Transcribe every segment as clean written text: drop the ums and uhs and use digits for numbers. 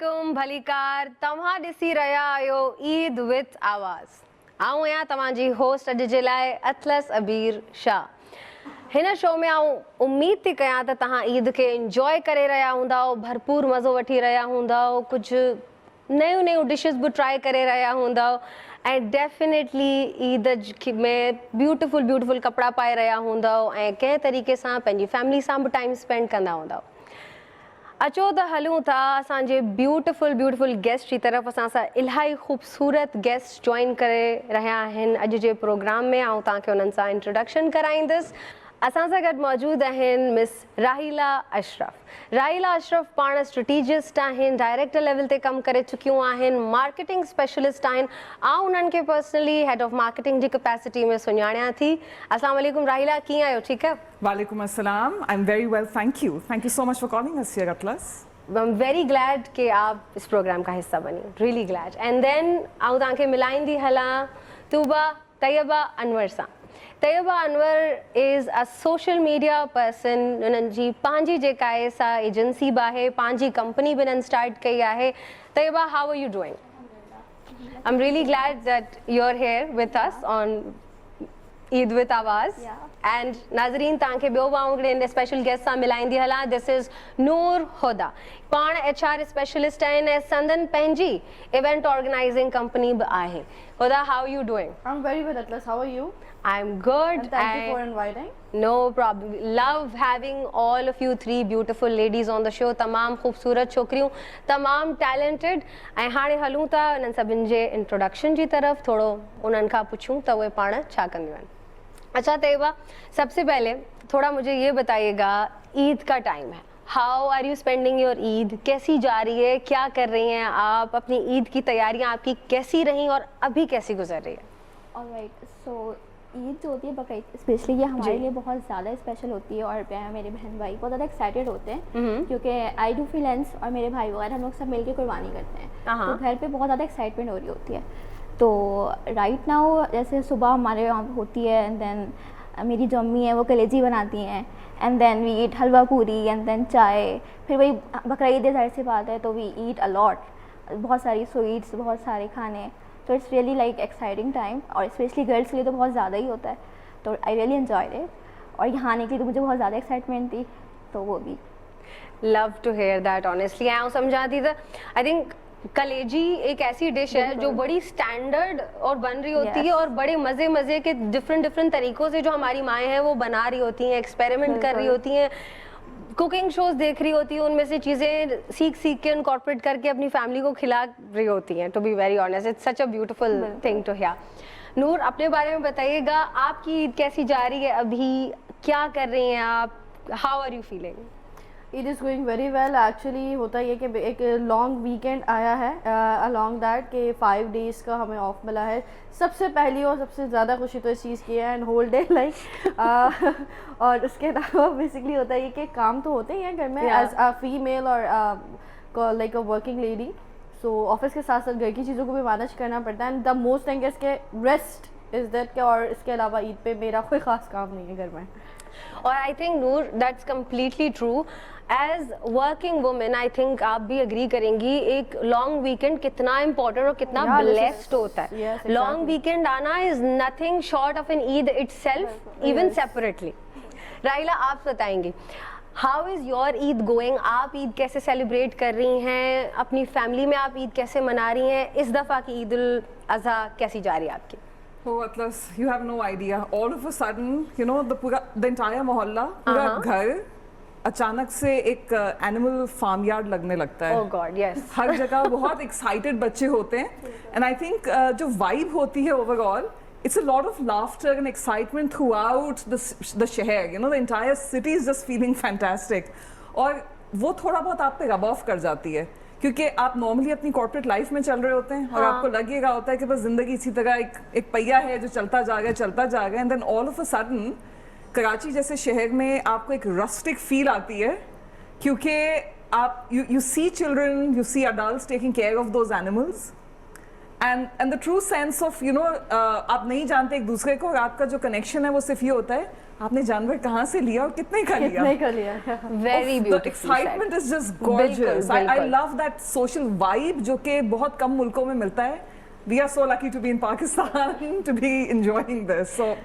वालेकुम भलीकार तव्हां ॾिसी रहिया आहियो ईद विथ आवाज़। आऊं आहियां तव्हांजी होस्ट अॼु जे लाइ अतलस अबीर शाह। हिन शो में आऊं उम्मीद थी कयां त तव्हां ईद खे इंजॉय करे रहिया हूंदव, भरपूर मज़ो वठी रहिया हूंदव, कुझु नयूं नयूं डिशेस बि ट्राई करे रहिया हूंदव ऐं डेफिनेटली ईद में ब्यूटिफुल कपिड़ा पाए रहिया हूंदव ऐं कंहिं तरीक़े सां पंहिंजी फैमिली सां बि टाइम स्पेंड कंदा हूंदव। अचो त हलूं था असांजे ब्यूटिफुल गेस्ट जी तरफ़। असां सां इलाही ख़ूबसूरत गेस्ट जॉइन करे रहिया आहिनि अॼु जे प्रोग्राम में। ऐं तव्हांखे उन्हनि सां इंट्रोडक्शन कराईंदसि। असां सां गॾु मौजूदु आहिनि मिस राहीला अशरफ। राहीला अशरफ पाण स्ट्रेटेजिस्ट आहिनि, डायरेक्टर लेवल ते कमु करे चुकियूं आहिनि, मार्केटिंग स्पेशलिस्ट आहिनि। ऐं उन्हनि खे पर्सनली हेड ऑफ मार्केटिंग जी कैपेसिटी में सुञाणियां थी। अस्सलाम वालेकुम राहीला, कीअं आहियो? ठीकु आहे? वालेकुम अस्सलाम। I am very well, thank you so much for calling us here atlas. I am very glad कि आप इस प्रोग्राम का हिस्सा बनी, रियली ग्लैड। एंड देन आऊं तव्हांखे मिलाईंदी हलां तूबा तैयबा अनवर सां। Tayyaba Anwar is a social media person. उन्हनि जी पंहिंजी जेका आहे सा एजेंसी बि आहे, पंहिंजी कंपनी बि उन्हनि स्टार्ट कई आहे। Tayyaba, how are you doing? I am really glad that you are here with us on Eid with Awaz. And नाज़रीन, तव्हांखे ॿियो हिकिड़े स्पेशल गेस्ट सां मिलाईंदी हलां। This is Noor Huda. पाण HR स्पेशलिस्ट आहिनि ऐं संदन पंहिंजी इवेंट ऑर्गेनाइजिंग कंपनी बि आहे। Huda, how you doing? I'm very good, Atlas. How are you? I'm good. And thank you for inviting. No problem. Love having all of you three beautiful ladies on the show. तमाम ख़ूबसूरत छोकिरियूं, तमाम talented। ऐं हाणे हलूं था उन्हनि सभिनि जे इंट्रोडक्शन जी तरफ़। थोरो उन्हनि खां पुछूं त उहे पाण छा कंदियूं आहिनि। अच्छा तैयबा, सबसे पहले थोड़ा मुझे ये बताइएगा, ईद का टाइम है, how are you spending your Eid? कैसी जा रही है, क्या कर रही हैं आप? अपनी ईद की तैयारियां आपकी कैसी रहीं और अभी कैसी गुजर रही है? ऑलराइट, सो ईद जो होती है बकरीद स्पेशली, ये हमारे लिए बहुत ज़्यादा स्पेशल होती है और मेरे बहन भाई बहुत ज़्यादा एक्साइटेड होते हैं क्योंकि आई डू फ्रीलांस और मेरे भाई वगैरह हम लोग सब मिलकर कुर्बानी करते हैं, तो घर पे बहुत ज़्यादा एक्साइटमेंट हो रही होती है। तो राइट नाउ जैसे सुबह हमारे यहाँ पे होती है एंड देन मेरी जो अम्मी है वो कलेजी बनाती हैं एंड देन वी ईट हलवा पूरी एंड देन चाय। फिर वही बकरीद है, जाहिर सी बात है, तो वी ईट अ लॉट, बहुत सारी स्वीट्स, बहुत सारे खाने। तो it's really like exciting time और स्पेशली गर्ल्स के लिए तो बहुत ज़्यादा ही होता है। तो आई रियली एन्जॉय इट और यहाँ आने के लिए तो मुझे बहुत ज़्यादा एक्साइटमेंट थी, तो वो भी। Love to hear that honestly. आई समझा थी था। आई थिंक कलेजी एक ऐसी डिश है जो बड़ी स्टैंडर्ड और बन रही होती है और बड़े मज़े के डिफरेंट तरीक़ों से जो हमारी माएँ हैं वो बना रही होती हैं, एक्सपेरिमेंट कर रही होती हैं, कुकिंग शोज देख रही होती है, उनमें से चीज़ें सीख के इनकॉर्पोरेट करके अपनी फैमिली को खिला रही होती हैं। To be very honest, it's such a beautiful thing to hear. Noor, अपने बारे में बताइएगा, आपकी ईद कैसी जा रही है अभी? क्या कर रही हैं आप? How are you feeling? It is going very well. Actually होता ये कि एक लॉन्ग वीकेंड आया है अलॉन्ग दैट कि 5 days का हमें ऑफ मिला है। सबसे पहली और सबसे ज़्यादा खुशी तो इस चीज़ की है एंड होल डे लाइक और उसके अलावा बेसिकली होता है ये कि काम तो होते ही हैं घर में एज अ फीमेल और like a working lady. So office के साथ साथ घर की चीज़ों को भी मैनेज करना पड़ता है and the most thing is के रेस्ट इज़ दैट के। और इसके अलावा ईद पे मेरा कोई ख़ास काम नहीं है घर में। और I think Noor that's completely true. As working women I think आप भी एग्री करेंगी, एक लॉन्ग वीकेंड कितना इंपॉर्टेंट और कितना ब्लेस्ड होता है। लॉन्ग वीकेंड आना is nothing short of an Eid itself, even separately. Raheela, आप बताएंगी, how is your Eid going? आप ईद कैसे सेलिब्रेट कर रही हैं? अपनी फैमिली में आप ईद कैसे मना रही हैं? इस दफ़ा की ईद उल अज़हा कैसी जा रही है आपकी? Oh Atlas, you have no idea. All of a sudden, you know, the entire मोहल्ला, पूरा घर अचानक से एक एनिमल फार्म यार्ड लगने लगता है। Oh God, yes. हर जगह बहुत एक्साइटेड बच्चे होते हैं एंड आई थिंक जो वाइब होती है overall, it's a lot of laughter and excitement throughout the शहर, you know, the entire city is just feeling fantastic। और वो थोड़ा बहुत आप पे रब ऑफ कर जाती है क्योंकि आप नॉर्मली अपनी कॉर्पोरेट लाइफ में चल रहे होते हैं और आपको लगेगा होता है कि बस जिंदगी इसी तरह एक पहिया है जो चलता जा रहा है and then all of a sudden Karachi जैसे शहर में आपको एक रस्टिक फील आती है क्योंकि आप you see children, you see adults taking care of those animals and the true sense of आप नहीं जानते एक दूसरे को, और आपका जो कनेक्शन है वो सिर्फ ये होता है आपने जानवर कहाँ से लिया और कितने का लिया. कितने का लिया. Very The beautiful excitement is just gorgeous. I love that social vibe जो कि बहुत कम मुल्कों में मिलता है. We are so lucky to be in Pakistan to be enjoying this. So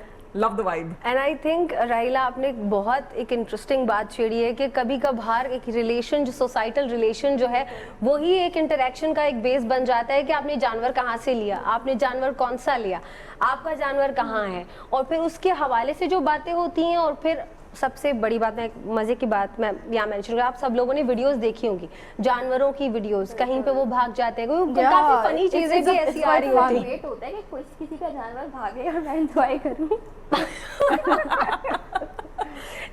love the vibe. And I think राहिला आपने बहुत एक इंटरेस्टिंग बात छेड़ी है कि कभी कभार एक रिलेशन, जो सोसाइटल रिलेशन जो है, वही एक इंटरेक्शन का एक बेस बन जाता है कि आपने जानवर कहाँ से लिया, आपने जानवर कौन सा लिया, आपका जानवर कहाँ है, और फिर उसके हवाले से जो बातें होती हैं. और फिर सबसे बड़ी बात है, मज़े की बात मैं यहाँ मेंशन करूँ, आप सब लोगों ने वीडियोस देखी होंगी, जानवरों की वीडियोस, कहीं पे वो भाग जाते हैं, काफी फनी चीजें भी ऐसी आ रही होती हैं. वेट होता है कि किसी का जानवर भागे और मैं एंजॉय करूँ.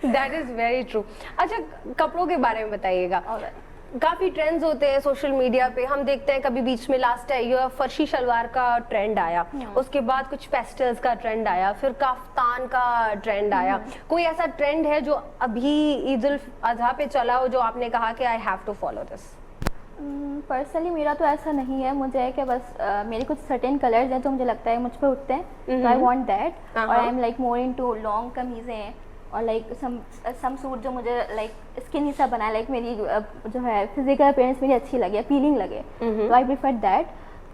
That is very true. अच्छा, कपड़ों के बारे में बताइएगा. काफी ट्रेंड्स होते हैं सोशल मीडिया पे, हम देखते हैं कभी बीच में लास्ट ईयर फर्शी शलवार का ट्रेंड आया, उसके बाद कुछ पेस्टल्स का ट्रेंड आया, फिर काफ्तान का ट्रेंड आया. कोई ऐसा ट्रेंड है जो अभी ईद उल अजहा पे चला हो जो आपने कहा कि I have to follow this? Personally मेरा तो ऐसा नहीं है, मुझे है कि बस मेरे कुछ सर्टेन कलर्स हैं जो मुझे लगता है मुझ पे उठते हैं, तो आई वांट दैट. और I am like more into long कमीज़ें और लाइक सम सूट जो मुझे लाइक स्किनी सा बनाए, लाइक मेरी जो है फिजिकल अपीयरेंस मेरी अच्छी लगे, अपीलिंग लगे, तो आई प्रीफर दैट.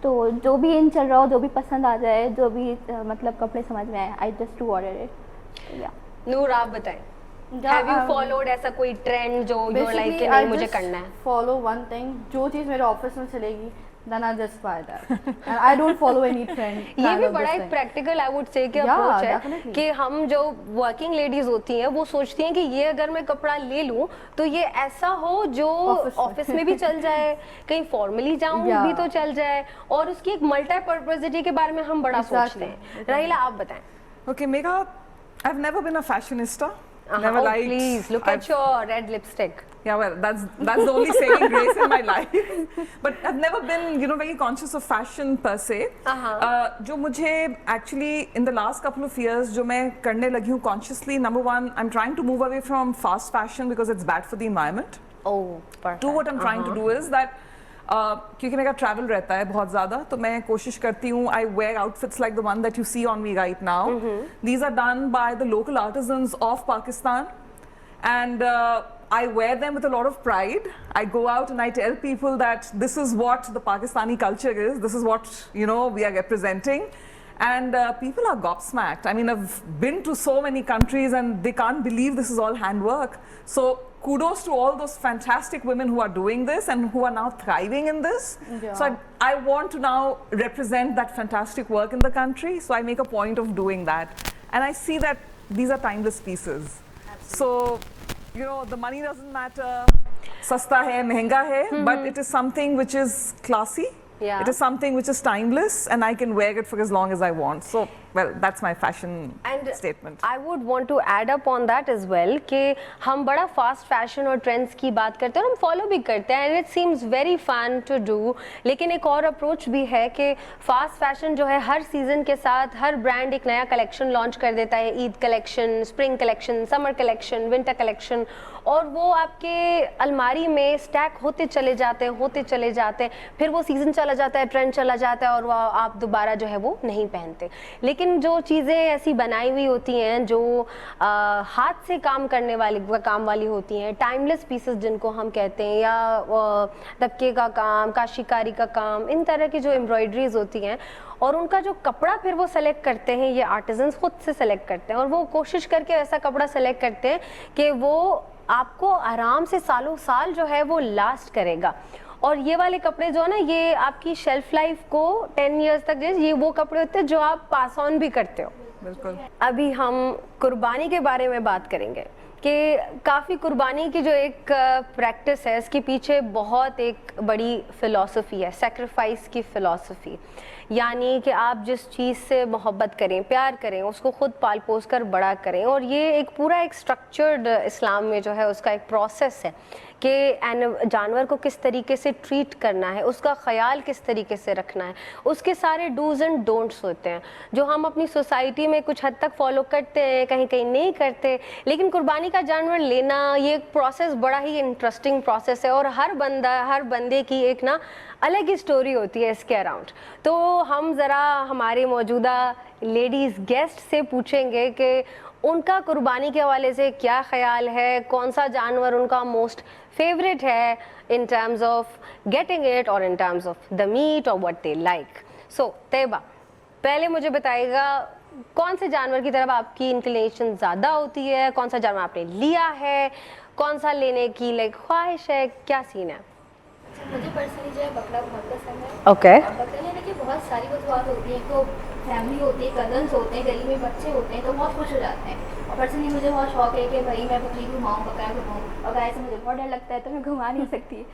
तो जो भी इन चल रहा हो, जो भी पसंद आ जाए, जो भी मतलब कपड़े समझ में आए, I just to order it. या नूर, आप बताएं, हैव यू फॉलोड ऐसा कोई ट्रेंड जो यू लाइक कि नहीं मुझे करना है? फॉलो वन थिंग, जो चीज़ मेरे ऑफिस में चलेगी then I just buy that. And I don't follow any trend. ये भी बड़ा एक प्रैक्टिकल आई वुड से कि अप्रोच है कि हम जो वर्किंग लेडीज होती हैं वो सोचती हैं कि ये अगर मैं कपड़ा ले लूं तो ये ऐसा हो जो ऑफिस में भी चल जाए, कहीं फॉर्मली जाऊं भी तो चल जाए, और उसकी एक मल्टीपर्पजिटी के बारे में हम बड़ा सोचते हैं. राहिला, आप बताएं. Okay, मेरा I've never been a fashionista. Never Oh, liked. please look at your red lipstick. Yeah, well, that's the only saving grace in my life. But I've never been, very conscious of fashion per se. जो मुझे actually in the last couple of years जो मैं करने लगी हूँ consciously, number one, I'm trying to move away from fast fashion because it's bad for the environment. Oh, perfect. Two, what I'm trying to do is that क्योंकि मेरा travel रहता है बहुत ज़्यादा, तो मैं कोशिश करती हूँ I wear outfits like the one that you see on me right now. These are done by the local artisans of Pakistan and I wear them with a lot of pride. I go out and I tell people that this is what the Pakistani culture is, this is what we are representing, and people are gobsmacked. I mean, I've been to so many countries and they can't believe this is all handwork. So kudos to all those fantastic women who are doing this and who are now thriving in this. So I want to now represent that fantastic work in the country, so I make a point of doing that, and I see that these are timeless pieces. So the money doesn't matter, sasta hai, mehenga hai, but it is something which is classy. Yeah. It is something which is timeless and I can wear it for as long as I want. So, well, that's my fashion statement. I would want to add up on that as well कि हम बड़ा fast fashion और trends की बात करते हैं और हम follow भी करते हैं, and it seems very fun to do. लेकिन एक और approach भी है कि fast fashion जो है हर season के साथ हर brand एक नया collection launch कर देता है, Eid collection, spring collection, summer collection, winter collection, और वो आपके अलमारी में स्टैक होते चले जाते हैं, फिर वो सीज़न चला जाता है, ट्रेंड चला जाता है, और वो आप दोबारा जो है वो नहीं पहनते. लेकिन जो चीज़ें ऐसी बनाई हुई होती हैं जो हाथ से काम वाली होती हैं, टाइमलेस पीसेस जिनको हम कहते हैं, या दबके का काम, काशीकारी का काम, इन तरह की जो एम्ब्रॉयडरीज होती हैं, और उनका जो कपड़ा फिर वो सेलेक्ट करते हैं, ये आर्टिजन्स खुद से सेलेक्ट करते हैं, और वो कोशिश करके ऐसा कपड़ा सेलेक्ट करते हैं कि वो आपको आराम से सालों साल जो है वो लास्ट करेगा. और ये वाले कपड़े जो है ना, ये आपकी शेल्फ लाइफ को 10 इयर्स तक, ये वो कपड़े होते हैं जो आप पास ऑन भी करते हो. बिल्कुल. अभी हम कुर्बानी के बारे में बात करेंगे कि काफ़ी कुर्बानी की जो एक प्रैक्टिस है, इसके पीछे बहुत एक बड़ी फ़िलॉसफी है, सेक्रीफाइस की फ़िलॉसफी. यानी कि आप जिस चीज़ से मोहब्बत करें, प्यार करें, उसको खुद पाल पोस कर बड़ा करें, और ये एक पूरा एक स्ट्रक्चर्ड इस्लाम में जो है उसका एक प्रोसेस है कि जानवर को किस तरीके से ट्रीट करना है, उसका ख्याल किस तरीके से रखना है, उसके सारे डूज एंड डोंट्स होते हैं जो हम अपनी सोसाइटी में कुछ हद तक फॉलो करते हैं, कहीं कहीं नहीं करते। लेकिन कुर्बानी का जानवर लेना ये एक प्रोसेस बड़ा ही इंटरेस्टिंग प्रोसेस है और हर बंदे की एक ना अलग ही स्टोरी होती है इसके अराउंड। तो हम ज़रा हमारे मौजूदा लेडीज़ गेस्ट से पूछेंगे कि उनका कुर्बानी के हवाले से क्या ख्याल है, कौन सा जानवर उनका मोस्ट फेवरेट है in terms of getting it और in terms of the meat और what they like. So Tayyaba, पहले मुझे बताइएगा कौन से जानवर की तरफ आपकी इंक्लिनेशन ज़्यादा होती है, कौन सा जानवर आपने लिया है, कौन सा लेने की ख्वाहिश है, क्या सीन है? मुझे पर्सनली जो है बकरा बहुत पसंद है। ओके। और बकरा लेने की बहुत सारी वजूहत होती हैं। तो फैमिली होती है, कजन्स होते हैं, गली में बच्चे होते हैं तो बहुत खुश हो जाते हैं। और पर्सनली मुझे बहुत शौक है कि भाई मैं बकरी घुमाऊँ, बकरा घुमाऊँ, और गाय से मुझे बहुत डर लगता है तो मैं घुमा नहीं सकती।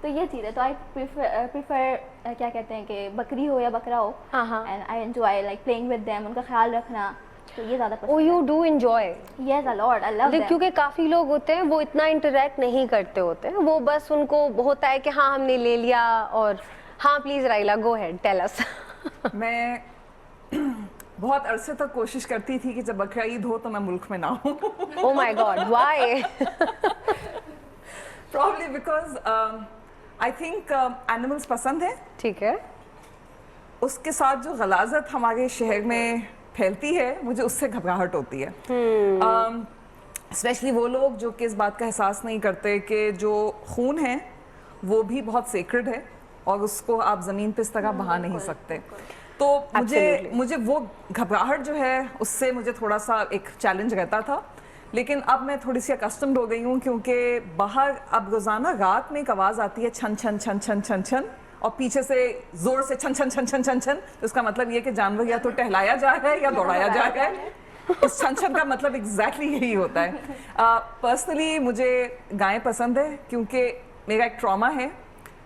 तो ये चीज़ है। तो आई प्रीफर क्या कहते हैं कि बकरी हो या बकरा हो, and I enjoy like playing with them, उनका ख्याल रखना, तो ये ज़्यादा पसंद Oh, you do enjoy? Yes, a lot. I love them. क्योंकि काफ़ी लोग होते हैं वो इतना इंटरेक्ट नहीं करते होते हैं, वो बस उनको होता है कि हाँ हमने ले लिया। और हाँ please Raila, go ahead, tell us. मैं बहुत अरसे तक कोशिश करती थी कि जब बकरा ईद हो तो मैं मुल्क में ना हूँ। Oh my God, why? Probably because I think animals पसंद है, ठीक है। उसके साथ जो गलाजत हमारे शहर में फैलती है मुझे उससे घबराहट होती है। स्पेशली वो लोग जो कि इस बात का एहसास नहीं करते कि जो खून है वो भी बहुत सेक्रेड है और उसको आप ज़मीन पे इस तरह बहा नहीं सकते। तो मुझे वो घबराहट जो है उससे मुझे थोड़ा सा एक चैलेंज रहता था। लेकिन अब मैं थोड़ी सी अकस्टम्ड हो गई हूँ क्योंकि बाहर अब रोज़ाना रात में एक आवाज़ आती है छन छन छन छन छन छन, और पीछे से जोर से छन छन छन छन छन छन। तो इसका मतलब ये कि जानवर या तो टहलाया जा रहा है या दौड़ाया जा रहा है। इस छन छन का मतलब एग्जैक्टली यही होता है। पर्सनली मुझे गायें पसंद है क्योंकि मेरा एक ट्रॉमा है।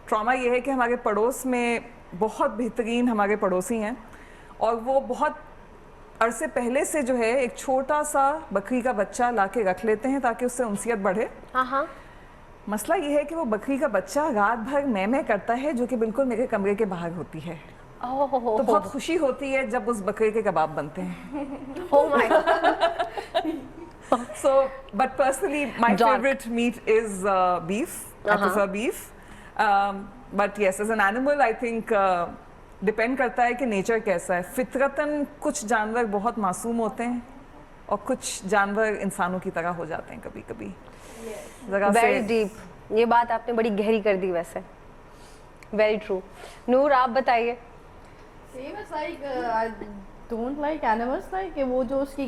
ट्रॉमा ये है कि हमारे पड़ोस में बहुत बेहतरीन हमारे पड़ोसी हैं और वो बहुत अरसे पहले से जो है एक छोटा सा बकरी का बच्चा ला के रख लेते हैं ताकि उससे उनसियत बढ़े। हाँ। मसला ये है कि वो बकरी का बच्चा रात भर मैं करता है जो कि बिल्कुल मेरे कमरे के बाहर होती है। तो बहुत खुशी होती है जब उस बकरे के कबाब बनते हैं। Oh my God. So, but personally, my favorite meat is beef. I prefer beef. But yes, as an animal, I think depend करता है कि नेचर कैसा है। फितरतन कुछ जानवर बहुत मासूम होते हैं और कुछ जानवर इंसानों की तरह हो जाते हैं कभी-कभी। वेरी डीप, ये बात आपने बड़ी गहरी कर दी वैसे। Very true. नूर, आप बताइए। Same as like I don't like animals, like कि वो जो उसकी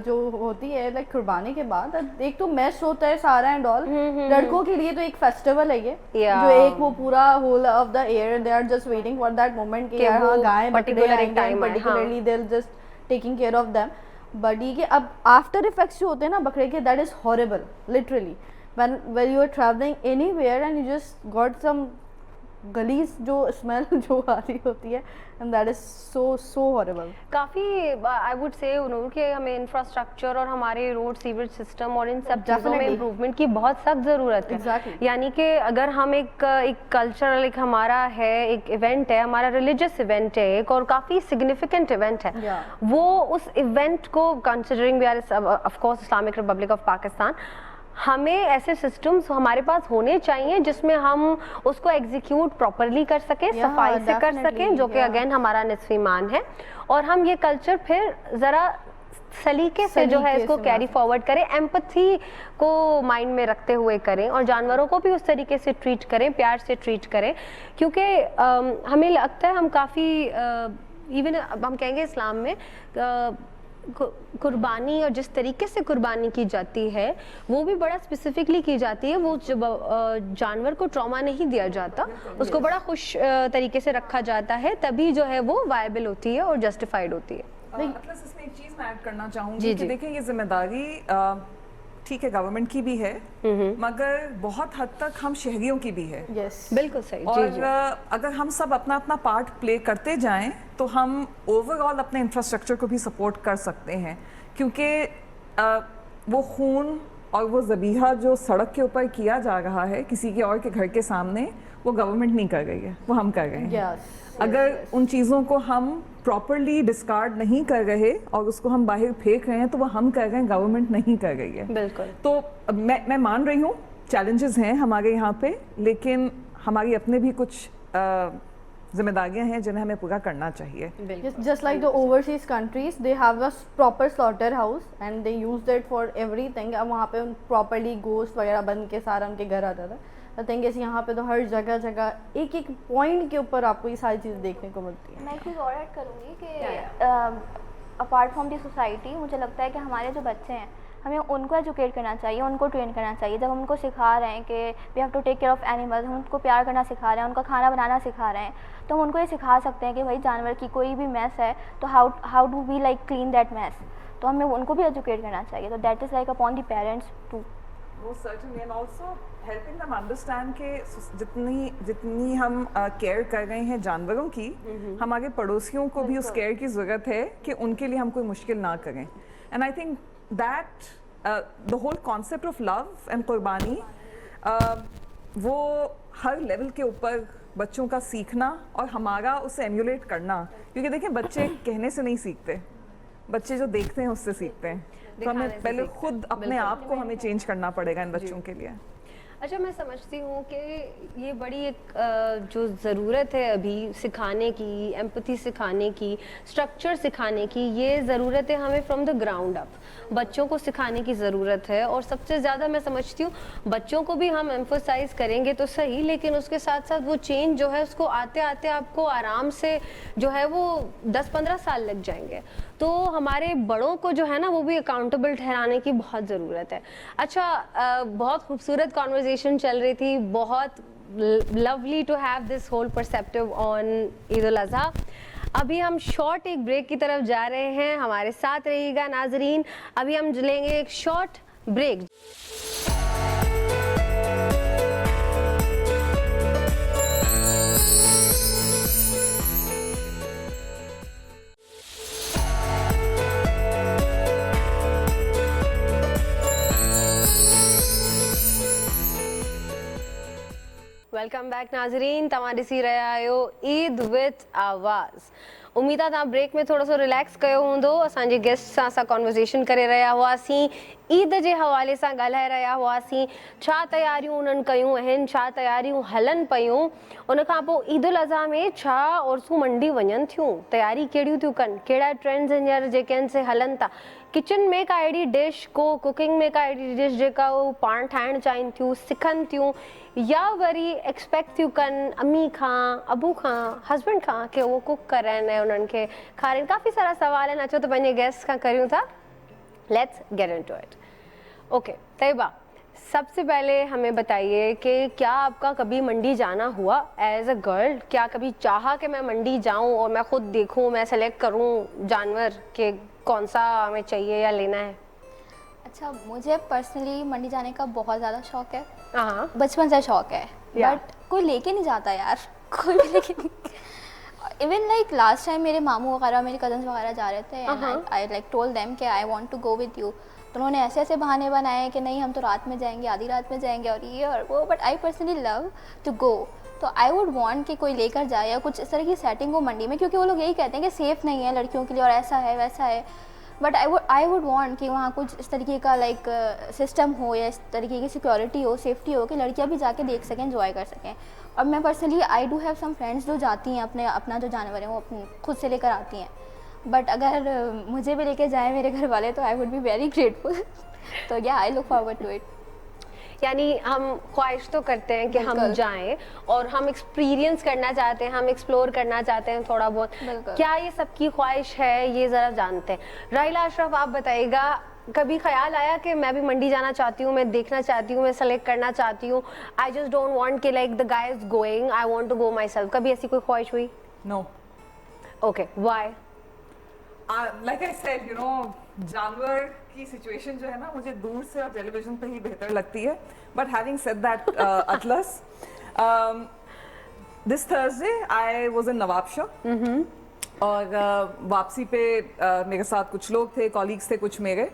जो होती है like कुर्बानी के बाद एक तो मैश होता है सारा एंड ऑल। लड़कों के लिए तो एक फेस्टिवल है ये, जो एक वो पूरा whole of the year they are just waiting for that moment कि यार हाँ गाय particular एक time है, particularly they are just taking care of them. But ये कि अब आफ्टर इफेक्ट्स जो होते हैं ना बकरे के, that is horrible literally. when you are traveling anywhere and you just got some गलीज जो स्मेल जो आ रही होती है, and that is so horrible. काफ़ी आई वुड से नूर कि हमें इंफ्रास्ट्रक्चर और हमारे रोड सीवेज सिस्टम और इन सब चीज़ों में इम्प्रूवमेंट की बहुत सख्त ज़रूरत है। Exactly. यानी कि अगर हम एक कल्चरल एक हमारा है, एक इवेंट है, हमारा रिलीजियस इवेंट है एक, और काफ़ी सिग्निफिकेंट इवेंट है, वो उस इवेंट को considering we are of course Islamic Republic of Pakistan, हमें ऐसे सिस्टम्स हमारे पास होने चाहिए जिसमें हम उसको एग्जीक्यूट प्रॉपरली कर सकें, सफाई से कर सकें, जो कि अगेन हमारा निस्फ ईमान है। और हम ये कल्चर फिर ज़रा सलीके से जो है इसको कैरी फॉरवर्ड करें, एम्पैथी को माइंड में रखते हुए करें और जानवरों को भी उस तरीके से ट्रीट करें, प्यार से ट्रीट करें। क्योंकि हमें लगता है हम काफ़ी इवन हम कहेंगे इस्लाम में कुर्बानी और जिस तरीके से कुर्बानी की जाती है वो भी बड़ा स्पेसिफिकली की जाती है। वो जब जानवर को ट्रॉमा नहीं दिया जाता, उसको बड़ा खुश तरीके से रखा जाता है, तभी जो है वो वायबल होती है और जस्टिफाइड होती है। प्लस इसमें एक चीज़ मैं ऐड करना चाहूँगी कि देखिए ये जिम्मेदारी ठीक है गवर्नमेंट की भी है, मगर बहुत हद तक हम शहरियों की भी है। बिल्कुल सही। और अगर हम सब अपना अपना पार्ट प्ले करते जाएं तो हम ओवरऑल अपने इंफ्रास्ट्रक्चर को भी सपोर्ट कर सकते हैं, क्योंकि वो खून और वो ज़बीहा जो सड़क के ऊपर किया जा रहा है किसी के और के घर के सामने, वो गवर्नमेंट नहीं कर रही है, वो हम कर रहे हैं। यस अगर उन चीज़ों को हम प्रॉपरली डिस्कार्ड नहीं कर रहे और उसको हम बाहर फेंक रहे हैं तो वो हम कर रहे हैं, गवर्नमेंट नहीं कर रही है। बिल्कुल। तो मैं मान रही हूँ चैलेंजेस हैं हमारे यहाँ पे, लेकिन हमारी अपने भी कुछ जिम्मेदारियां हैं जिन्हें हमें पूरा करना चाहिए। just like the overseas countries, they have a proper slaughterhouse and they use it for everything। अब वहाँ पे properly गोश्त वगैरह बन के सारा उनके घर आता था। I think इस यहाँ पे तो हर जगह जगह एक एक पॉइंट के ऊपर आपको ये सारी चीज़ देखने को मिलती है। मैं एक चीज़ और ऐड करूँगी कि अपार्ट फ्रॉम दी सोसाइटी, मुझे लगता है कि हमारे जो बच्चे हैं हमें उनको एजुकेट करना चाहिए, उनको ट्रेन करना चाहिए। जब हम उनको सिखा रहे हैं कि we have to take care of animals, हम उनको प्यार करना सिखा रहे हैं, उनका खाना बनाना सिखा रहे हैं, तो हम उनको ये सिखा सकते हैं कि भाई जानवर की कोई भी मैस है तो how do we like clean that mess, तो हमें उनको भी एजुकेट करना चाहिए। तो that is like upon the parents too. वो certainly, and also helping them understand कि जितनी हम केयर कर रहे हैं जानवरों की, हमारे पड़ोसियों को भी उस केयर की ज़रूरत है कि उनके लिए हम कोई मुश्किल ना करें। And I think that the whole concept of love and कुर्बानी, वो हर लेवल के ऊपर बच्चों का सीखना और हमारा उसे एम्यूलेट करना, क्योंकि देखिए बच्चे कहने से नहीं सीखते, बच्चे जो देखते हैं उससे सीखते हैं। तो हमें पहले खुद अपने आप को हमें चेंज करना पड़ेगा इन बच्चों के लिए। अच्छा, मैं समझती हूँ कि ये बड़ी एक जो ज़रूरत है अभी सिखाने की, एम्पैथी सिखाने की, स्ट्रक्चर सिखाने की, ये ज़रूरत है हमें फ्रॉम द ग्राउंड अप। बच्चों को सिखाने की ज़रूरत है, और सबसे ज़्यादा मैं समझती हूँ बच्चों को भी हम एम्फोसाइज करेंगे तो सही, लेकिन उसके साथ साथ वो चेंज जो है उसको आते आते आपको आराम से जो है वो 10-15 साल लग जाएंगे। तो हमारे बड़ों को जो है ना वो भी अकाउंटेबल ठहराने की बहुत ज़रूरत है। अच्छा, बहुत खूबसूरत कॉन्वर्जेशन चल रही थी, बहुत lovely to have this whole perceptive on Eid ul Azha. अभी हम शॉर्ट एक ब्रेक की तरफ जा रहे हैं, हमारे साथ रहिएगा नाजरीन। अभी हम लेंगे एक शॉर्ट ब्रेक। वेलकम बैक नाज़रीन, तव्हां ॾिसी रहिया आहियो ईद विथ आवाज़। उम्मीद आहे तव्हां ब्रेक में थोरो सो रिलैक्स कयो हूंदो। असांजे गेस्ट सां असां कॉन्वर्सेशन करे रहिया हुआसीं, ईद जे हवाले सां ॻाल्हाए रहिया हुआसीं, छा तयारियूं उन्हनि कयूं आहिनि, छा तयारियूं हलनि पियूं। उन खां पोइ ईद उल अज़हा में छा औरसूं मंडी वञनि थियूं, तयारी कहिड़ियूं थियूं कनि, कहिड़ा ट्रेंड्स हींअर जेके आहिनि से हलनि था, किचन में का अहिड़ी डिश को कुकिंग में का अहिड़ी डिश जेका उहो पाण ठाहिणु चाहिनि थियूं, सिखनि थियूं, या वरी एक्सपेक्ट थियूं कनि अम्मी खां, अबू खां, हस्बैंड खां कि उहो कुक करनि ऐं उन्हनि खे खाराइनि। काफ़ी सारा सवाल आहिनि, अचो त पंहिंजे गेस्ट खां करियूं था। Let's get into it. Okay Tayyaba, सबसे पहले हमें बताइए कि क्या आपका कभी मंडी जाना हुआ एज अ गर्ल? क्या कभी चाहा कि मैं मंडी जाऊं और मैं खुद देखूं, मैं सेलेक्ट करूं जानवर कि कौन सा हमें चाहिए या लेना है? अच्छा, मुझे पर्सनली मंडी जाने का बहुत ज़्यादा शौक है। हाँ, बचपन से शौक है, बट कोई लेके नहीं जाता यार, कोई भी लेके नहीं। इवन लाइक लास्ट टाइम मेरे मामू वगैरह, मेरे कजन्स वगैरह जा रहे थे, and I like told them कि I want to go with you. तो उन्होंने ऐसे ऐसे बहाने बनाए कि नहीं हम तो रात में जाएंगे, आधी रात में जाएंगे और ये और वो, but I personally love to go. तो आई वुड वांट कि कोई लेकर जाए या कुछ इस तरह की सेटिंग हो मंडी में, क्योंकि वो लोग यही कहते हैं कि सेफ़ नहीं है लड़कियों के लिए और ऐसा है वैसा है। बट आई वुड वांट कि वहाँ कुछ इस तरीके का लाइक सिस्टम हो या इस तरीके की सिक्योरिटी हो, सेफ्टी हो कि लड़कियाँ भी जाके देख सकें, एंजॉय कर सकें। और मैं personally I do have some friends जो जाती हैं अपना जो जानवर है वो अपनी खुद से लेकर आती हैं। बट अगर मुझे भी लेके जाए मेरे घर वाले तो I would be very grateful. तो yeah I look forward to it. यानी हम ख्वाहिश तो करते हैं कि हम जाएं और हम एक्सपीरियंस करना चाहते हैं, हम एक्सप्लोर करना चाहते हैं थोड़ा बहुत। क्या ये सबकी ख्वाहिश है, ये ज़रा जानते हैं। राहिला अशरफ, आप बताइएगा, कभी ख्याल आया कि मैं भी मंडी जाना चाहती हूँ, मैं देखना चाहती हूँ, मैं सेलेक्ट करना चाहती हूँ, आई जस्ट डोंट वांट कि like the guy is going, I want to go myself? कभी ऐसी कोई ख्वाहिश हुई? No. Okay, why? Like I said, you know, जानवर की सिचुएशन जो है ना मुझे दूर से और टेलीविजन पे ही बेहतर लगती है। But having said that, atlas, this Thursday I was in Nawabshah, और वापसी पे मेरे साथ कुछ लोग थे, कॉलीग्स थे कुछ मेरे,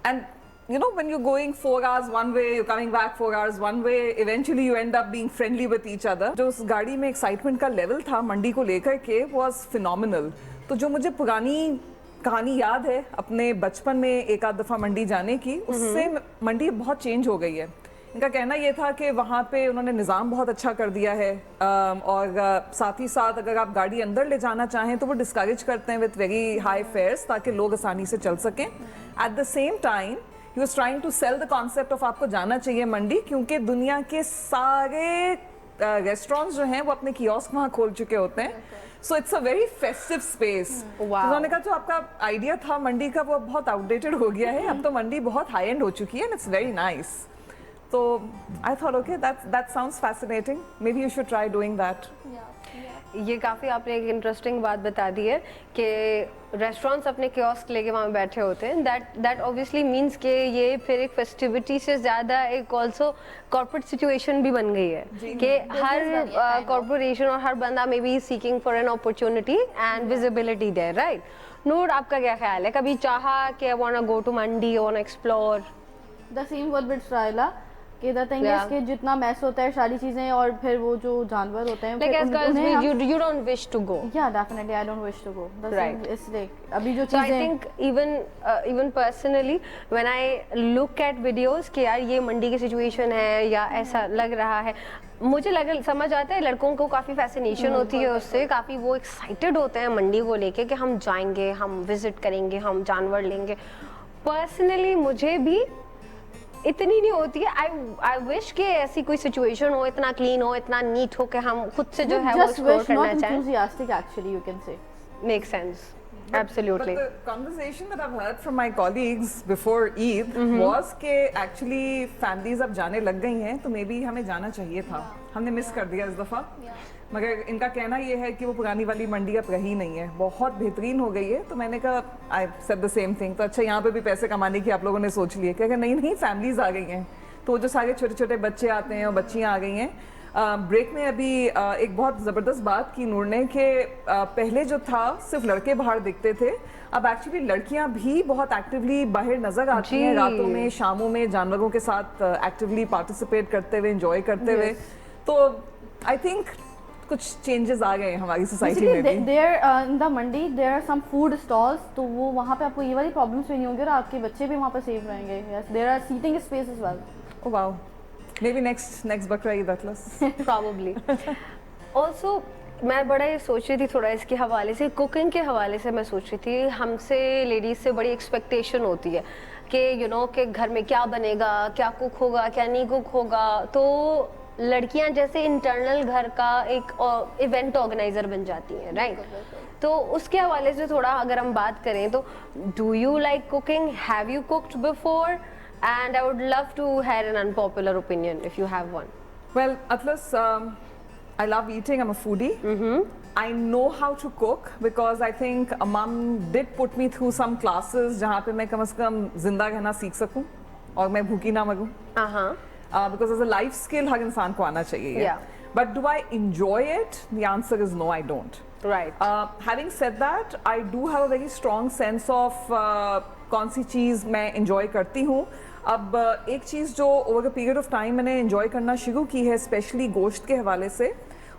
and you know, when you're going 4 hours one way, you're coming back 4 hours one way, eventually you end up being friendly with each other. जो उस गाड़ी में excitement का level था मंडी को लेकर के was phenomenal. तो जो मुझे पुरानी कहानी याद है अपने बचपन में एक आध दफ़ा मंडी जाने की, उससे मंडी बहुत चेंज हो गई है. इनका कहना ये था कि वहाँ पे उन्होंने निज़ाम बहुत अच्छा कर दिया है, और साथ ही साथ अगर आप गाड़ी अंदर ले जाना चाहें तो वो डिस्करेज करते हैं विथ वेरी हाई फेयर्स ताकि लोग आसानी से चल सकें. At the same time he was trying to sell the concept of आपको जाना चाहिए मंडी, क्योंकि दुनिया के सारे रेस्टोरेंट्स जो हैं वो अपने कियोस्क वहाँ खोल चुके होते हैं. So it's a very festive space. उन्होंने कहा जो आपका आइडिया था मंडी का वो बहुत आउटडेटेड हो गया है, अब तो मंडी बहुत हाई एंड हो चुकी है and it's very nice. So I thought, okay, that sounds fascinating. Maybe you should try doing that. ये काफ़ी आपने एक इंटरेस्टिंग बात बता दी है कि रेस्टोरेंट्स अपने कियोस्क लेके वहाँ बैठे होते हैं. दैट ऑब्वियसली मीन्स कि ये फिर एक फेस्टिविटी से ज़्यादा एक ऑल्सो कॉर्पोरेट सिचुएशन भी बन गई है कि हर कॉर्पोरेशन और हर बंदा may be seeking for an opportunity and visibility there, right? Noor, आपका क्या ख्याल है? कभी चाहा कि I want to go to Mandi, I want to explore? The same word with ट्रायला कि द थिंग इज कि जितना मैस होता है सारी चीजें और फिर वो जो जानवर होते हैं like as girls you don't wish to go. Yeah, definitely I don't wish to go. The Right. thing is like अभी जो So I चीजें think even personally when I look at videos कि यार ये मंडी की सिचुएशन है या ऐसा लग रहा है, मुझे समझ आता है लड़कों को काफ़ी फैसिनेशन होती है उससे, काफ़ी वो एक्साइटेड होते हैं मंडी को लेके कि हम जाएंगे, हम विजिट करेंगे, हम जानवर लेंगे. पर्सनली मुझे भी इतनी नहीं होती है. आई विश कि ऐसी कोई सिचुएशन हो, इतना क्लीन हो, इतना नीट हो कि हम खुद से जो है वो एक्सप्लोर करना चाहें. enthusiastic actually you can say. Makes sense. Absolutely. But the conversation that I've heard from my colleagues before Eid was कि actually families अब जाने लग गई हैं, तो maybe हमें जाना चाहिए था. हमने मिस कर दिया इस दफ़ा. मगर इनका कहना ये है कि वो पुरानी वाली मंडी अब रही नहीं है, बहुत बेहतरीन हो गई है. तो मैंने कहा I said the same thing. तो अच्छा, यहाँ पे भी पैसे कमाने की आप लोगों ने सोच लिए कि नहीं फैमिलीज आ गई हैं, तो जो सारे छोटे छोटे बच्चे आते हैं और बच्चियाँ आ गई हैं. ब्रेक में अभी एक बहुत ज़बरदस्त बात की नूर ने कि पहले जो था सिर्फ लड़के बाहर दिखते थे, अब एक्चुअली लड़कियां भी बहुत एक्टिवली बाहर नजर आती हैं रातों में, शामों में, जानवरों के साथ एक्टिवली पार्टिसिपेट करते हुए, एंजॉय करते हुए. तो आई थिंक कुछ चेंजेस आ गए हमारी सोसाइटी में भी. There in the mandi there are some food stalls, तो वो वहाँ पे आपको ये वाली प्रॉब्लम्स भी नहीं होंगी और आपके बच्चे भी वहाँ पे सेफ रहेंगे. Yes, there are seating space as well. Oh wow, maybe next Bakra Eid atlas Probably. Also, मैं बड़ा ये सोच रही थी थोड़ा इसके हवाले से, कुकिंग के हवाले से मैं सोच रही थी, हमसे लेडीज से बड़ी एक्सपेक्टेशन होती है कि यू नो कि घर में क्या बनेगा, क्या कुक होगा, क्या नहीं कुक होगा. तो लड़कियां जैसे इंटरनल घर का एक इवेंट ऑर्गेनाइजर बन जाती हैं, राइट? तो उसके हवाले से थोड़ा अगर हम बात करें तो do you like cooking? Have you cooked before? And I would love to hear an unpopular opinion if you have one. Well, Atlas, I love eating. I'm a foodie. I know how to cook because I think a mom did put me through some classes जहाँ पे मैं कम से कम जिंदा रहना सीख सकूँ और मैं भूखी ना मरूँ. Because as a life skill हर इंसान को आना चाहिए. Yeah. But do I enjoy it? The answer is no, I don't. Right. Having said that, I do have a very strong sense of कौन सी चीज़ मैं enjoy करती हूँ. अब एक चीज़ जो over the period of time मैंने एंजॉय करना शुरू की है, स्पेशली गोश्त के हवाले से,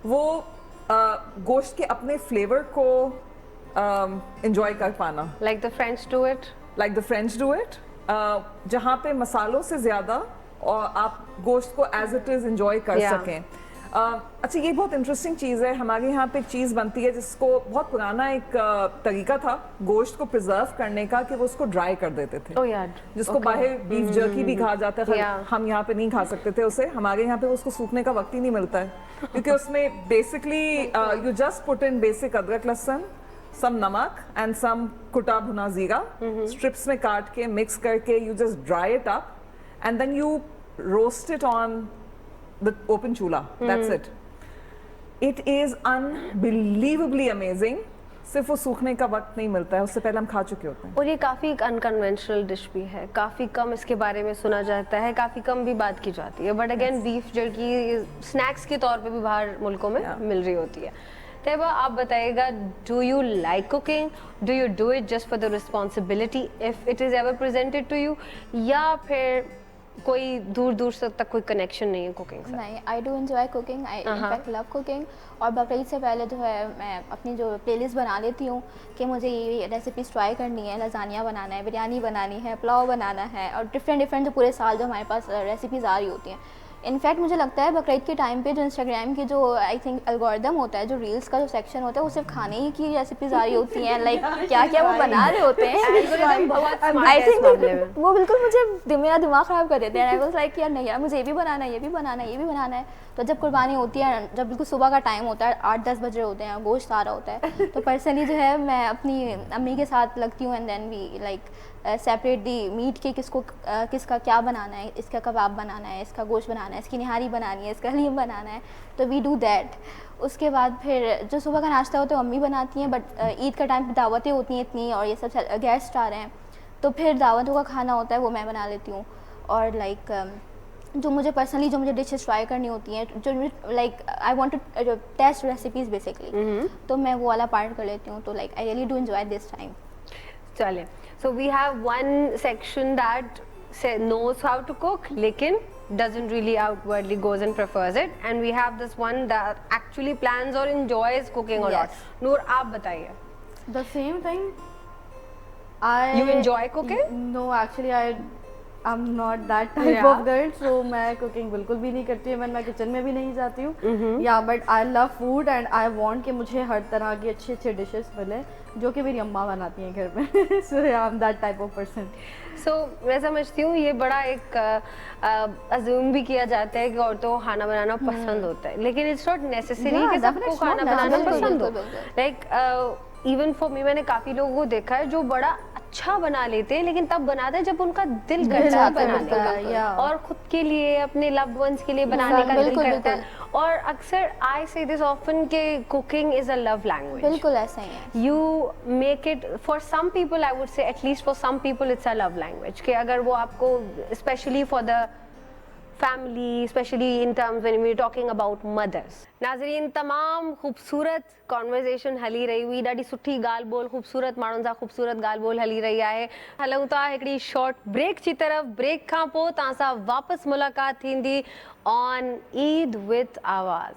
वो गोश्त के अपने फ्लेवर को एंजॉय कर पाना. Like the French do it? Like the French do it, जहाँ पे मसालों से ज़्यादा और आप गोश्त को एज इट इज़ एंजॉय कर सकें. अच्छा, ये बहुत इंटरेस्टिंग चीज़ है. हमारे यहाँ पे एक चीज़ बनती है जिसको बहुत पुराना एक तरीका था गोश्त को प्रिजर्व करने का, कि वो उसको ड्राई कर देते थे. Oh yeah. जिसको बाहर बीफ जर्की भी कहा जाता है. Yeah. हम यहाँ पे नहीं खा सकते थे उसे. हमारे यहाँ पे उसको सूखने का वक्त ही नहीं मिलता है क्योंकि उसमें basically you just put in basic अदरक लहसुन, सम नमक एंड सम कुटा भुना जीरा, स्ट्रिप्स में काट के मिक्स करके you just dry it up and then you roast it on the open chula. That's it. It is unbelievably amazing. सिर्फ वो सूखने का वक्त नहीं मिलता है, उससे पहले हम खा चुके होते हैं. और ये काफ़ी एक अनकन्वेंशनल डिश भी है, काफ़ी कम इसके बारे में सुना जाता है, काफ़ी कम भी बात की जाती है. But again beef jerky snacks के तौर पे भी बाहर मुल्कों में मिल रही होती है. तैयबा आप बताइएगा, do you like cooking, do you do it just for the responsibility if it is ever presented to you, या फिर कोई दूर दूर तक कोई कनेक्शन नहीं है कुकिंग से? नहीं, I do enjoy cooking, I in fact love cooking. और बकरीद से पहले जो है मैं अपनी जो प्लेलिस्ट बना लेती हूँ कि मुझे ये रेसिपीज ट्राई करनी है, लजानिया बनाना है, बिरयानी बनानी है, पुलाव बनाना है, और डिफरेंट जो पूरे साल जो हमारे पास रेसिपीज़ आ रही होती हैं। इनफैक्ट मुझे लगता है बकरीद के टाइम पे जो इंस्टाग्राम की जो आई थिंक एल्गोरिदम होता है, जो रील्स का जो सेक्शन होता है, वो सिर्फ खाने ही की रेसिपीज़ आ रही होती हैं, लाइक क्या क्या वो बना रहे होते हैं। आई थिंक वो बिल्कुल मुझे मेरा दिमाग ख़राब कर देते हैं। आई वाज लाइक यार नहीं यार, मुझे ये भी बनाना है, ये भी बनाना है, ये भी बनाना है। तो जब कुर्बानी होती है, जब बिल्कुल सुबह का टाइम होता है, 8-10 बजे होते हैं, गोश्त आ रहा होता है, तो पर्सनली जो है मैं अपनी अम्मी के साथ लगती हूँ and then we like separate the meat के किसका क्या बनाना है, इसका कबाब बनाना है, इसका गोश्त बनाना है, इसकी निहारी बनानी है, इसका हलीम बनाना है, तो वी डू दैट। उसके बाद फिर जो सुबह का नाश्ता होता है वो अम्मी बनाती हैं, बट ईद का टाइम पे दावतें होती हैं इतनी, और ये सब गेस्ट आ रहे हैं, तो फिर दावतों का खाना होता है वो मैं बना लेती हूँ। और लाइक जो मुझे पर्सनली जो मुझे डिशेस ट्राई करनी होती हैं, जो like I want to test recipes basically, तो मैं वो वाला पार्ट कर लेती हूँ। तो like I really do enjoy this time. चलिए, so we have one section that knows how to cook लेकिन doesn't really outwardly goes and prefers it, and we have this one that actually plans or enjoys cooking a lot. Yes. नूर, आप बताइए। The same thing. You enjoy cooking? No, actually I'm not that type of girl, so मैं cooking बिल्कुल भी नहीं करती हूँ, मैं kitchen में भी नहीं जाती हूँ। या but I love food and I want कि मुझे हर तरह की अच्छी अच्छी डिशेस मिले जो कि मेरी अम्मा बनाती हैं घर में। So I am that type of person. So मैं समझती हूँ ये बड़ा एक अज्यूम भी किया जाता है कि औरतों को खाना बनाना पसंद होता है, लेकिन इट्स नॉट नेसेसरी कि सबको खाना बनाना पसंद हो। लाइक इवन फॉर मी, मैंने काफ़ी लोगों को देखा है जो बड़ा अच्छा बना लेते हैं, लेकिन तब बनाते हैं जब उनका दिल करता है बनाने का, और खुद के लिए, अपने लव्ड वंस के लिए बनाने का दिल करता है। और अक्सर आई से दिस ऑफन के cooking is a love language. बिल्कुल ऐसा ही है। You make it for some people, I would say at least for some people it's a love language, कि अगर वो आपको specially for the family, specially in terms when we are talking about mothers. नाज़रीन, तमाम खूबसूरत कॉन्वर्सेशन हली रही हुई, ॾाढी सुठी ॻाल्हि ॿोल, खूबसूरत माण्हुनि सां खूबसूरत ॻाल्हि ॿोल हली रही आहे। हलूं था हिकिड़ी शॉर्ट ब्रेक जी तरफ़। ब्रेक खां पोइ तव्हां सां वापसि मुलाक़ात थींदी ऑन ईद विद आवाज़।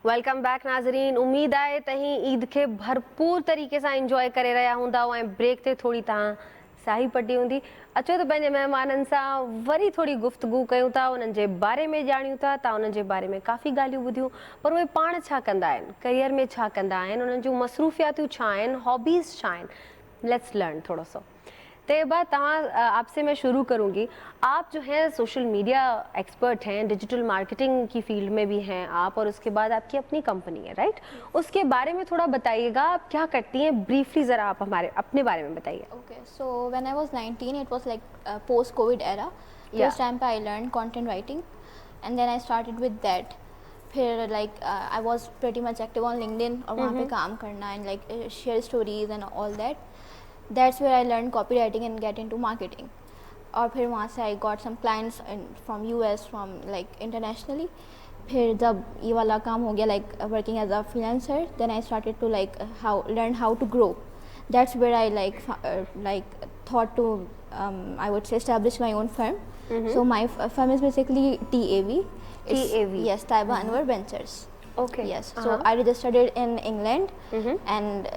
वेलकम बैक नाज़रीन। उम्मीद आहे तहीं ईद के भरपूर तरीक़े सां इंजॉय करे रहिया हूंदा ऐं ब्रेक ते थोड़ी तव्हां साही पटी हूंदी। अचो त पंहिंजे महिमाननि सां वरी थोड़ी गुफ्तगू कयूं था, उन्हनि जे बारे में ॼाणियूं था। तव्हां उन्हनि जे बारे में काफ़ी ॻाल्हियूं ॿुधियूं, पर उहे पाण छा कंदा आहिनि, करियर में छा कंदा आहिनि, उन्हनि जूं मसरूफ़ियातूं छा आहिनि, हॉबीज़ छा आहिनि। लेट्स लर्न थोड़ा सा। तैयबा, आपसे मैं शुरू करूंगी। आप जो है सोशल मीडिया एक्सपर्ट हैं, डिजिटल मार्केटिंग की फील्ड में भी हैं आप, और उसके बाद आपकी अपनी कंपनी है, राइट? उसके बारे में थोड़ा बताइएगा, आप क्या करती हैं ब्रीफली, ज़रा आप हमारे अपने बारे में बताइए। Okay, so when I was 19 it was like post covid era. उस टाइम पे I learn content writing and then I started with that. फिर like I was pretty much active on LinkedIn, और वहाँ पे काम करना and like share stories and all that. That's where I learned copywriting and get into marketing. और फिर वहाँ से I got some clients from US, from like internationally. फिर जब ये वाला काम हो गया, like working as a freelancer, then I started to like learn how to grow. That's where I like thought to I would say establish my own firm. So my firm is basically TAV. TAV. Yes, Taiba Anwar Ventures. Okay. Yes. So I registered it in England, and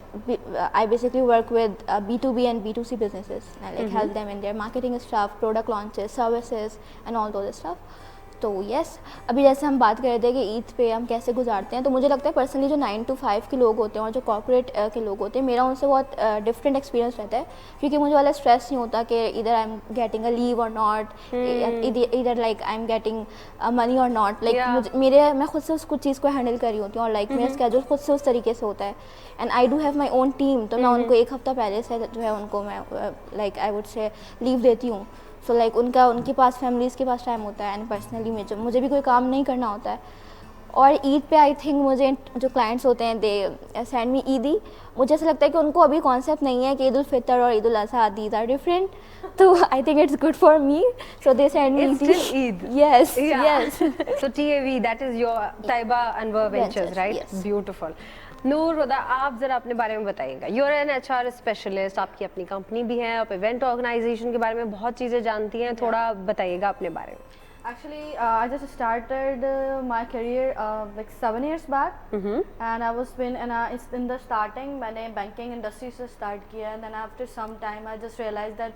I basically work with B2B and B2C businesses. I like help them in their marketing stuff, product launches, services, and all those stuff. तो yes, अभी जैसे हम बात कर रहे थे कि ईद पे हम कैसे गुजारते हैं, तो मुझे लगता है पर्सनली जो 9 to 5 के लोग होते हैं और जो कॉर्पोरेट के लोग होते हैं, मेरा उनसे बहुत डिफरेंट एक्सपीरियंस रहता है, क्योंकि मुझे वाला स्ट्रेस नहीं होता कि इधर I am getting a leave और नॉट, इधर like I am getting money और नॉट, लाइक मैं खुद से उस कुछ चीज़ को हैंडल कर रही होती हूँ, और लाइक मेरा स्केड्यूल खुद से उस तरीके से होता है। And I do have my own team, तो मैं उनको एक हफ्ता पहले से जो है उनको मैं लाइक आई वुड से लीव देती हूँ, सो लाइक उनके पास फैमिलीज़ के पास टाइम होता है, एंड पर्सनली मुझे भी कोई काम नहीं करना होता है। और ईद पे आई थिंक मुझे जो क्लाइंट्स होते हैं दे सेंड मी ईदी। मुझे ऐसा लगता है कि उनको अभी कॉन्सेप्ट नहीं है कि ईद उल फितर और Eid ul Azha these are different, तो I think it's good for me, so they send me It's still Eid. Yes Yeah. Yes So TAV, that is your Taiba Anwar Ventures, Ventures, right? yes. Beautiful. Noor Huda, आप जरा अपने बारे में बताइएगा। You are an HR specialist, आपकी अपनी company भी है, आप इवेंट ऑर्गेनाइजेशन के बारे में बहुत चीज़ें जानती हैं, थोड़ा बताइएगा अपने बारे में। Actually, I just started my career like 7 years back, and I was it's in the starting मैंने banking industry से start किया, and then after some time I just realized that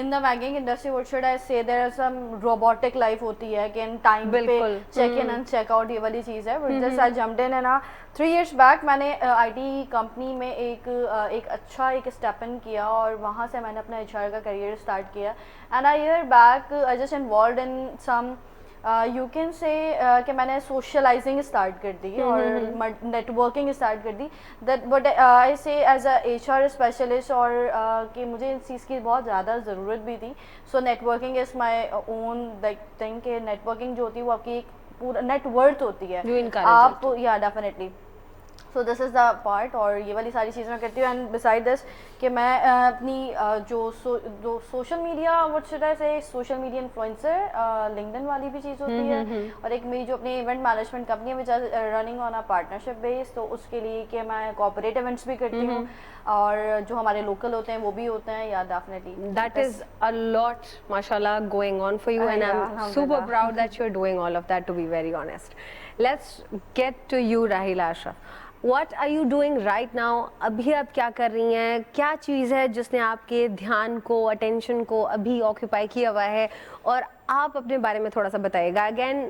in the banking industry, what should I say, there are some robotic life होती है कि time पे बिल्कुल। check in and check out, ये वाली चीज़ है। But just I jumped in, and 3 years back मैंने IT company में एक अच्छा step in किया, और वहाँ से मैंने अपना HR का career start किया। And a year back I just involved in some you can say कि मैंने सोशलाइजिंग स्टार्ट कर दी और नेटवर्किंग स्टार्ट कर दी, दैट बट आई से एज अ HR स्पेशलिस्ट, और कि मुझे इस चीज़ की बहुत ज़्यादा ज़रूरत भी थी। So networking is my own like thing कि नेटवर्किंग जो होती है वो आपकी एक पूरा नेटवर्थ होती है आप, या definitely. So this is the part, और ये वाली सारी चीज़ें मैं करती हूँ। एंड बिसाइड दिस कि मैं अपनी जो social media, what should I से, सोशल मीडिया इन्फ्लुएंसर, लिंक्डइन वाली भी चीज़ होती है, और एक मेरी जो अपनी इवेंट मैनेजमेंट कंपनी है which are running on a partnership base, तो उसके लिए कि मैं कॉर्पोरेट इवेंट्स भी करती हूँ, और जो हमारे लोकल होते हैं वो भी होते हैं, या definitely That is a lot, mashallah, going on for you, and I'm super proud that you're doing all of that, to be very honest. Let's get to you, Rahila Ashraf. What are you doing right now? अभी आप क्या कर रही हैं? क्या चीज़ है जिसने आपके ध्यान को, अटेंशन को अभी ऑक्यूपाई किया हुआ है? और आप अपने बारे में थोड़ा सा बताइएगा। Again,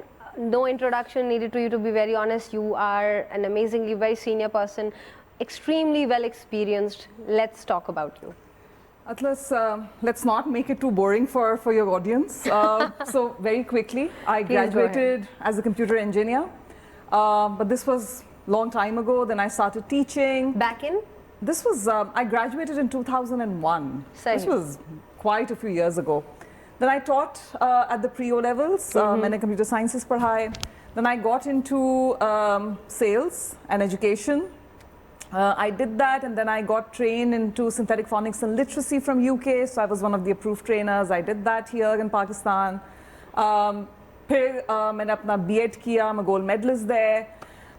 no introduction needed to you, to be very honest. You are an amazingly very senior person, extremely well experienced. Let's talk about you. Atlas, let's not make it too boring for your audience. So very quickly, I graduated as a computer engineer, but this was long time ago. Then I started teaching. Back in? This was, I graduated in 2001. Sahi. This was quite a few years ago. Then I taught at the pre-O levels. मैंने computer sciences पढ़ाए. Then I got into sales and education. I did that, and then I got trained into synthetic phonics and literacy from UK. So I was one of the approved trainers. I did that here in Pakistan. फिर मैंने अपना B.Ed किया. I'm a gold medalist there.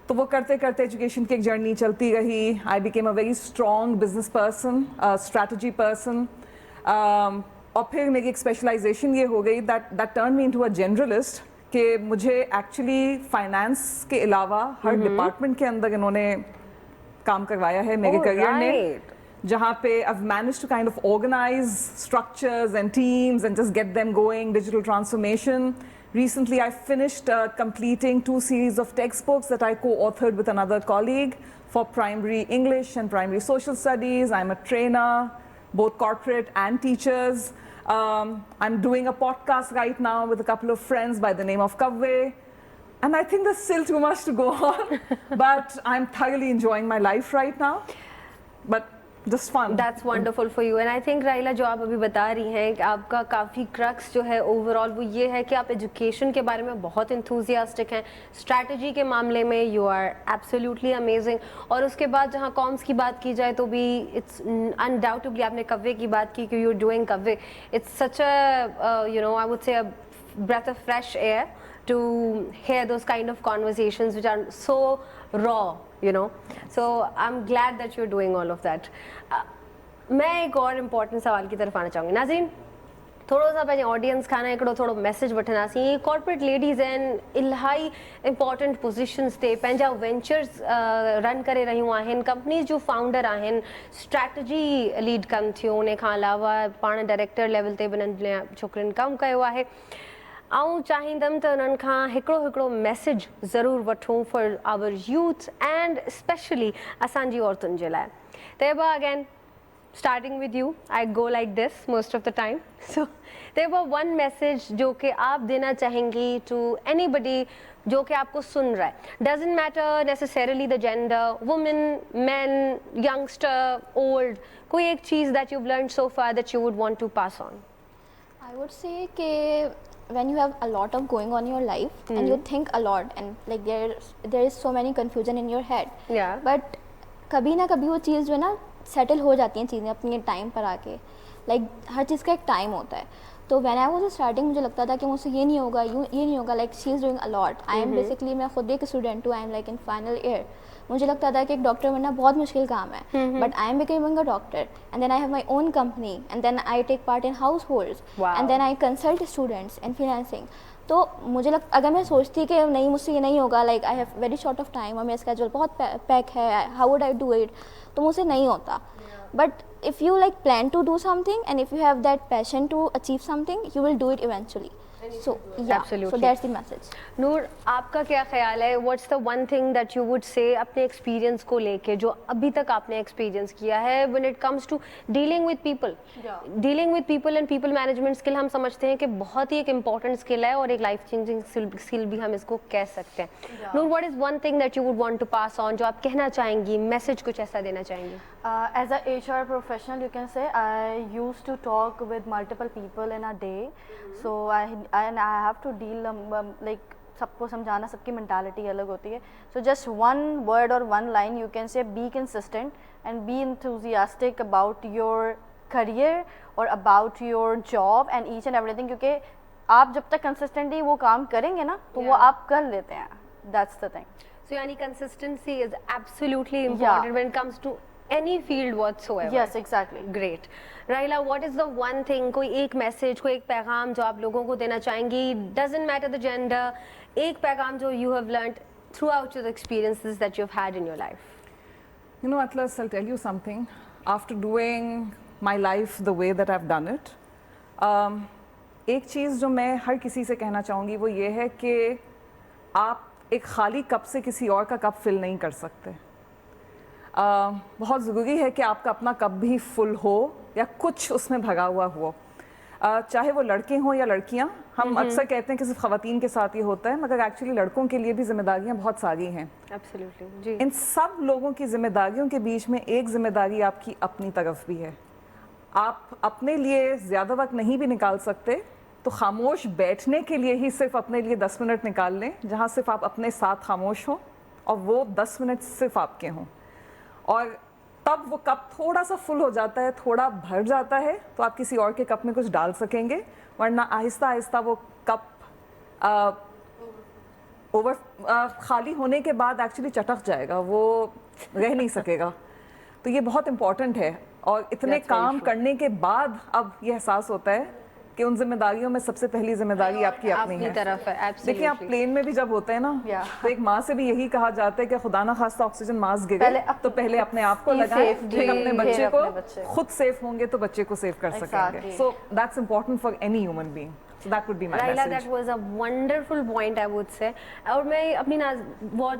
तो वो करते करते education की एक जर्नी चलती रही. I became a very strong business person, strategy person, और फिर मेरी एक स्पेशलाइजेशन ये हो गई that turn me into a generalist, कि मुझे एक्चुअली फाइनेंस के अलावा हर डिपार्टमेंट के अंदर इन्होंने काम करवाया है मेरे करियर में, जहाँ पे I've managed to kind of organize structures and teams and just get them going, digital transformation. Recently, I finished completing 2 series of textbooks that I co-authored with another colleague for primary English and primary social studies. I'm a trainer, both corporate and teachers. I'm doing a podcast right now with a couple of friends by the name of Kavve. And I think there's still too much to go on, but I'm thoroughly enjoying my life right now. But just fun. That's wonderful for you, and I think Raila जो आप अभी बता रही हैं कि आपका काफ़ी crux जो है ओवरऑल वो ये है कि आप एजुकेशन के बारे में बहुत इंथुजियास्टिक हैं, स्ट्रैटेजी के मामले में यू आर एब्सोल्युटली अमेजिंग, और उसके बाद जहाँ कॉम्स की बात की जाए तो भी इट्स अनडाउटेबली, आपने कव्वे की बात की कि यू आर डूइंग कव्वे, it's such a you know I would say a breath of fresh air to hear those kind of conversations which are so raw, you know. So I'm glad that you're doing all of that. मैं एक और important सवाल की तरफ आना चाहूँगी। नाज़रीन, थोड़ा सा पंहिंजे ऑडियंस खां हिकिड़ो थोरो मैसेज वठंदासीं। कॉर्पोरेट लेडीज़ आहिनि, इलाही इंपॉर्टेंट पोजीशन्स ते पंहिंजा वेंचर्स रन करे रहियूं आहिनि, कंपनीज़ जो फाउंडर आहिनि, स्ट्रैटेजी लीड कनि थियूं, उन खां अलावा पाण डायरेक्टर लेवल ते बि नंढियुनि छोकिरियुनि कमु कयो आहे। आऊं चाहींदमि त उन्हनि खां हिकिड़ो मैसेज ज़रूरु वठूं for our youth and specially असांजी औरतुनि जे लाइ। Taiyaba, again starting with you, I go like this most of the time. So there was one message जो कि आप देना चाहेंगी to anybody जो कि आपको सुन रहा है, doesn't matter necessarily the gender, woman, men, youngster, old, कोई एक चीज़ that you've learned so far that you would want to pass on. I would say that when you have a lot of going on in your life and you think a lot and like there is so many confusion in your head. Yeah. But कभी ना कभी वो चीज़ जो है ना settle हो जाती हैं चीज़ें अपने टाइम पर आके. लाइक हर चीज़ का एक टाइम होता है. तो व्हेन आई वाज स्टार्टिंग मुझे लगता था कि मुझसे ये नहीं होगा, ये नहीं होगा. Like she is doing a lot. I am basically, मैं खुद एक स्टूडेंट हूँ. आई am like in final year. मुझे लगता था कि एक डॉक्टर बनना बहुत मुश्किल काम है, but I am becoming a doctor and then I have my own company and then I take part in house holds and then I consult students in freelancing. तो मुझे अगर मैं सोचती कि नहीं मुझसे ये नहीं होगा, like I have very short of time और मेरा स्केड्यूल बहुत पैक है, how would I do it, तो मुझसे नहीं होता. But if you like plan to do something and if you have that passion to achieve something, you will do it eventually. So yeah, Absolutely. so that's the message. नूर, आपका क्या ख्याल है? What's the one thing that you would say अपने experience को लेके जो अभी तक आपने एक्सपीरियंस किया है when it comes to dealing with people? Dealing with people and people management skill हम समझते हैं कि बहुत ही एक इंपॉर्टेंट स्किल है और एक लाइफ चेंजिंग स्किल भी हम इसको कह सकते हैं. Noor, what is one thing that you would want to pass on, जो आप कहना चाहेंगी, मैसेज कुछ ऐसा देना चाहेंगी? As a HR professional, you can say I used to talk with multiple people in a day, so I have to deal like सबको समझाना, सबकी mentality अलग होती है. So just one word or one line you can say, be consistent and be enthusiastic about your career or about your job and each and everything. क्योंकि आप जब तक consistently वो काम करेंगे ना तो वो आप कर लेते हैं. That's the thing. So यानी consistency is absolutely important when it comes to any field whatsoever. Yes, exactly. Great. Raila, what is the one thing, कोई एक मैसेज, कोई एक पैगाम जो आप लोगों को देना चाहेंगी? Doesn't matter the gender. एक पैगाम जो you have learned throughout your experiences that you've had in your life. You know, Atlas, I'll tell you something. After doing my life the way that I've done it, एक चीज़ जो मैं हर किसी से कहना चाहूँगी वो ये है कि आप एक खाली कप से किसी और का कप फिल नहीं कर सकते. बहुत ज़रूरी है कि आपका अपना कप भी फुल हो या कुछ उसमें भरा हुआ हो. चाहे वो लड़के हों या लड़कियां. हम अक्सर कहते हैं कि सिर्फ ख़वातीन के साथ ये होता है, मगर एक्चुअली लड़कों के लिए भी जिम्मेदारियां बहुत सारी हैं. Absolutely. जी. इन सब लोगों की जिम्मेदारियों के बीच में एक जिम्मेदारी आपकी अपनी तरफ भी है. आप अपने लिए ज़्यादा वक्त नहीं भी निकाल सकते तो खामोश बैठने के लिए ही सिर्फ अपने लिए 10 मिनट निकाल लें, जहाँ सिर्फ आप अपने साथ खामोश हों और वो 10 मिनट सिर्फ आपके हों. और तब वो कप थोड़ा सा फुल हो जाता है, थोड़ा भर जाता है, तो आप किसी और के कप में कुछ डाल सकेंगे. वरना आहिस्ता आहिस्ता वो कप खाली होने के बाद एक्चुअली चटक जाएगा, वो रह नहीं सकेगा. तो ये बहुत इम्पॉर्टेंट है. और इतने काम करने के बाद अब ये एहसास होता है कि उन जिम्मेदारियों में सबसे पहली जिम्मेदारी आपकी अपनी है. तरफ है. देखिए, आप प्लेन में भी जब होते हैं ना, तो एक माँ से भी यही कहा जाता है कि खुदा ना खास्ता ऑक्सीजन मास्क गिरे तो पहले अपने आप को लगाएं, फिर अपने बच्चे को. खुद सेफ होंगे तो बच्चे को सेफ कर सकेंगे. So that's important for any human being. So that would be my Raila, message. that was a wonderful point, I would say. और मैं अपनी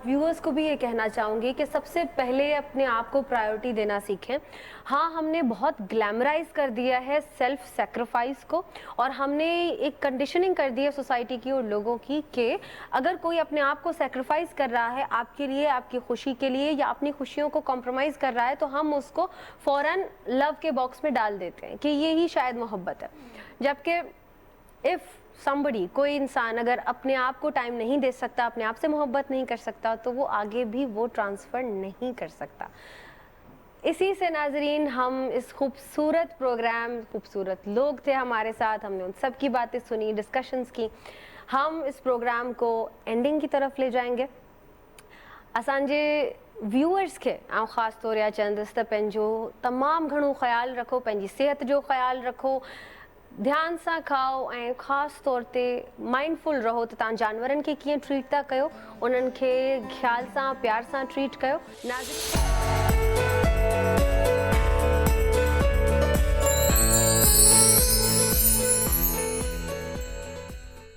व्यूअर्स को भी ये कहना चाहूँगी कि सबसे पहले अपने आप को प्रायोरिटी देना सीखें. हाँ, हमने बहुत ग्लैमराइज कर दिया है सेल्फ सेक्रीफाइस को, और हमने एक कंडीशनिंग कर दी है सोसाइटी की और लोगों की कि अगर कोई अपने आप को सेक्रीफाइस कर रहा है आपके लिए, आपकी खुशी के लिए, या अपनी खुशियों को कॉम्प्रोमाइज़ कर रहा है, तो हम उसको फ़ौरन लव के बॉक्स में डाल देते हैं कि ये ही शायद मोहब्बत है. जबकि इफ़ समबडी, कोई इंसान अगर अपने आप को टाइम नहीं दे सकता, अपने आप से मोहब्बत नहीं कर सकता, तो वो आगे भी वो ट्रांसफ़र नहीं कर सकता. इसी से नाजरीन, हम इस खूबसूरत प्रोग्राम, खूबसूरत लोग थे हमारे साथ, हमने उन सब की बातें सुनी, डिस्कशंस की. हम इस प्रोग्राम को एंडिंग की तरफ ले जाएंगे. असांजे व्यूअर्स खे ऐं ख़ासि तौर या चंदस त पंहिंजो तमामु घणो ख़्यालु रखो, पंहिंजी सिहत जो ख़्यालु रखो, ध्यान सां खाओ ऐं ख़ासि तौर ते माइंडफुल रहो त तव्हां जानवरनि खे कीअं ट्रीट था कयो, उन्हनि खे ख़्याल सां, प्यार सां ट्रीट कयो. नाज़रीन,